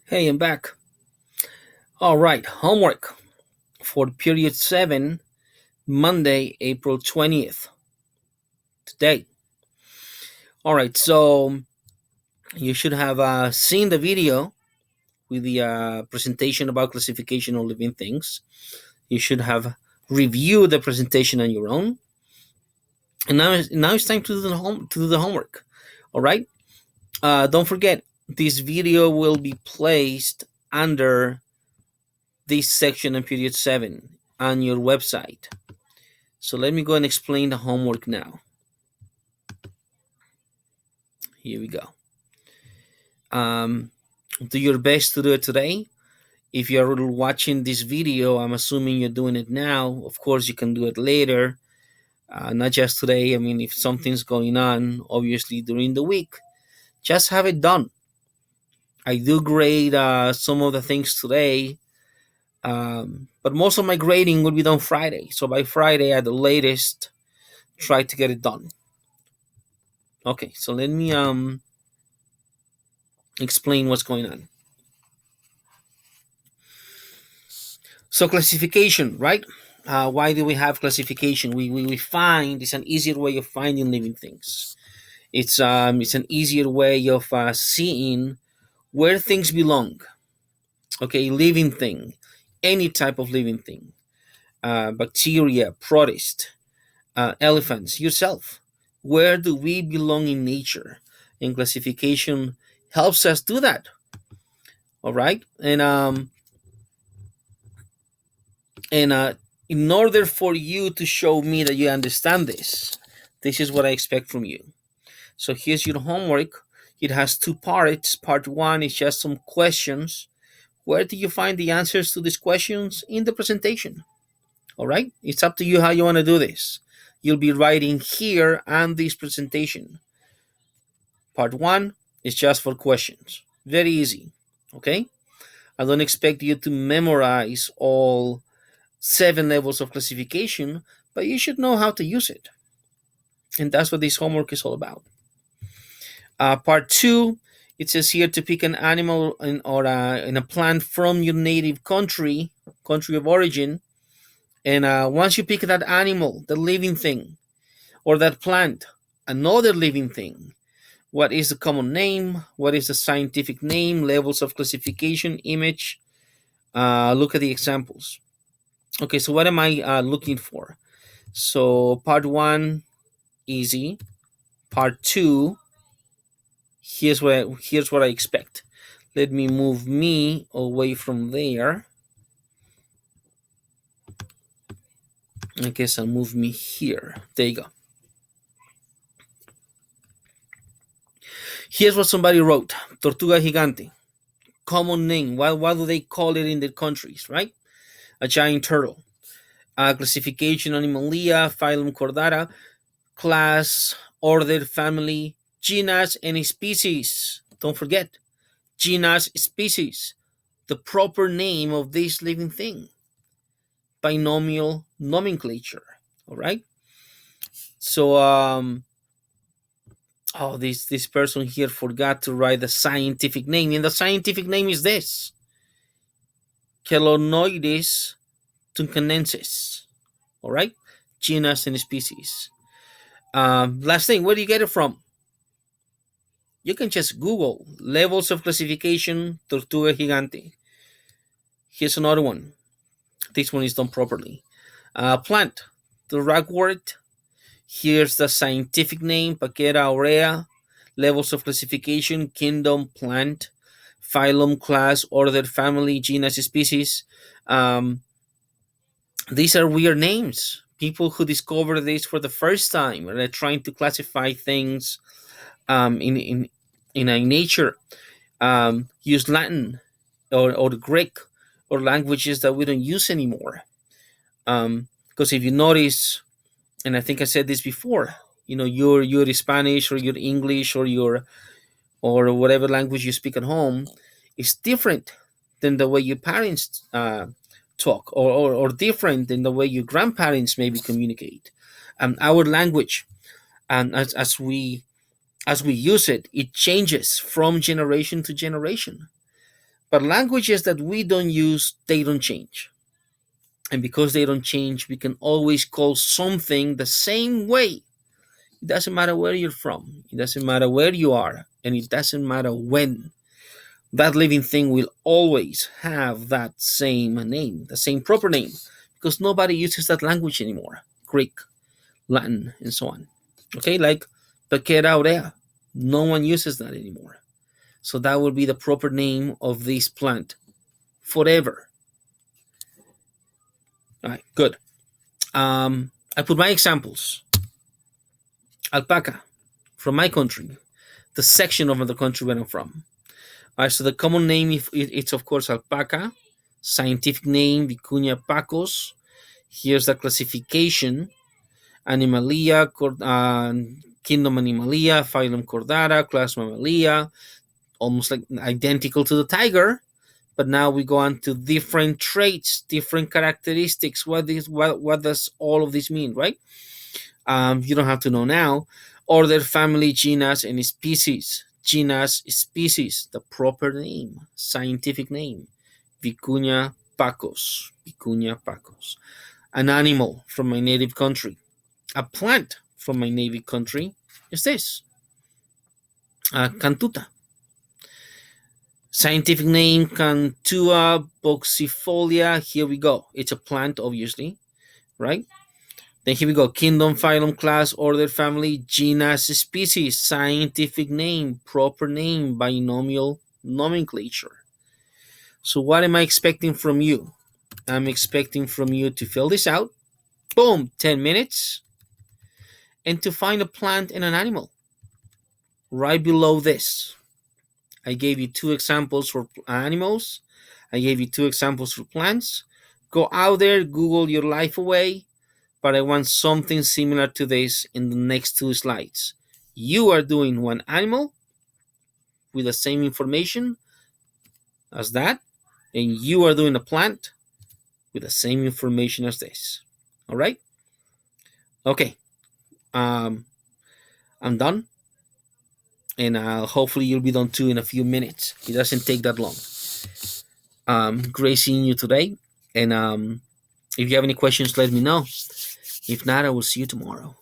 Hey, I'm back. All right, homework for period 7, Monday, April 20th, today. All right, so you should have seen the video with the presentation about classification of living things. You should have reviewed the presentation on your own. And now it's time to do the homework. All right? Don't forget, this video will be placed under this section in period 7 on your website. So let me go and explain the homework now. Here we go. Um, do your best to do it today. If you're watching this video, I'm assuming you're doing it now. Of course, you can do it later, not just today. I mean, if something's going on, obviously during the week, just have it done. I do grade some of the things today, but most of my grading will be done Friday. So by Friday at the latest, try to get it done. Okay, so let me explain what's going on. So classification, right? Why do we have classification? We find it's an easier way of finding living things. It's an easier way of seeing where things belong. Okay, living thing, any type of living thing, bacteria, protist, elephants, yourself. Where do we belong in nature? And classification helps us do that. All right, and in order for you to show me that you understand this is what I expect from you. So here's your homework. It has two parts. Part one is just some questions. Where do you find the answers to these questions? In the presentation. All right, it's up to you how you want to do this. You'll be writing here and this presentation. Part one is just for questions. Very easy. Okay, I don't expect you to memorize all 7 levels of classification, but you should know how to use it. And that's what this homework is all about. Part two, it says here to pick an animal in a plant from your native country of origin. And once you pick that animal, the living thing, or that plant, another living thing, what is the common name? What is the scientific name? Levels of classification, image. Look at the examples. Okay, so what am I looking for? So part one, easy. Part two, here's what I expect. Let me move me away from there. I guess I'll move me here. There you go. Here's what somebody wrote. Tortuga gigante. Common name. What do they call it in their countries, right? A giant turtle. Classification Animalia, phylum Chordata, class, order, family, genus, and species. Don't forget, genus, species, the proper name of this living thing. Binomial nomenclature. All right. So, this person here forgot to write the scientific name, and the scientific name is this: Chelonoidis tuncanensis. All right, genus and species. Last thing, where do you get it from? You can just Google levels of classification Tortuga gigante. Here's another one. This one is done properly. Plant, the ragwort. Here's the scientific name, Paquera aurea. Levels of classification, kingdom, plant, phylum, class, order, family, genus, species. These are weird names. People who discover this for the first time and are trying to classify things in a nature, use Latin or Greek or languages that we don't use anymore. Because if you notice, and I think I said this before, your Spanish or your English or whatever language you speak at home is different than the way your parents talk, or different than the way your grandparents maybe communicate. Our language, and as we use it, it changes from generation to generation. But languages that we don't use, they don't change. And because they don't change, we can always call something the same way. It doesn't matter where you're from, it doesn't matter where you are, and it doesn't matter when. That living thing will always have that same name, the same proper name, because nobody uses that language anymore. Greek, Latin, and so on. Okay, like Pequera aurea. No one uses that anymore. So that will be the proper name of this plant forever. All right, good. I put my examples. Alpaca, from my country, the section of the country where I'm from. All right, so the common name it's of course alpaca. Scientific name Vicuña pacos. Here's the classification: Animalia, kingdom Animalia, phylum Chordata, class Mammalia, almost like identical to the tiger. But now we go on to different traits, different characteristics. What does all of this mean, right? You don't have to know now. Order, family, genus, and species. Genus, species, the proper name, scientific name, Vicuña pacos. Vicuña pacos. An animal from my native country. A plant from my native country is this, Cantuta. Scientific name Cantua boxifolia. Here we go. It's a plant, obviously, right? Then here we go. Kingdom, phylum, class, order, family, genus, species. Scientific name, proper name, binomial nomenclature. So what am I expecting from you? I'm expecting from you to fill this out. Boom, 10 minutes. And to find a plant and an animal. Right below this. I gave you 2 examples for animals. I gave you 2 examples for plants. Go out there, Google your life away, but I want something similar to this in the next 2 slides. You are doing one animal with the same information as that, and you are doing a plant with the same information as this. All right? Okay. I'm done. And hopefully you'll be done too in a few minutes. It doesn't take that long. Great seeing you today. And if you have any questions, let me know. If not, I will see you tomorrow.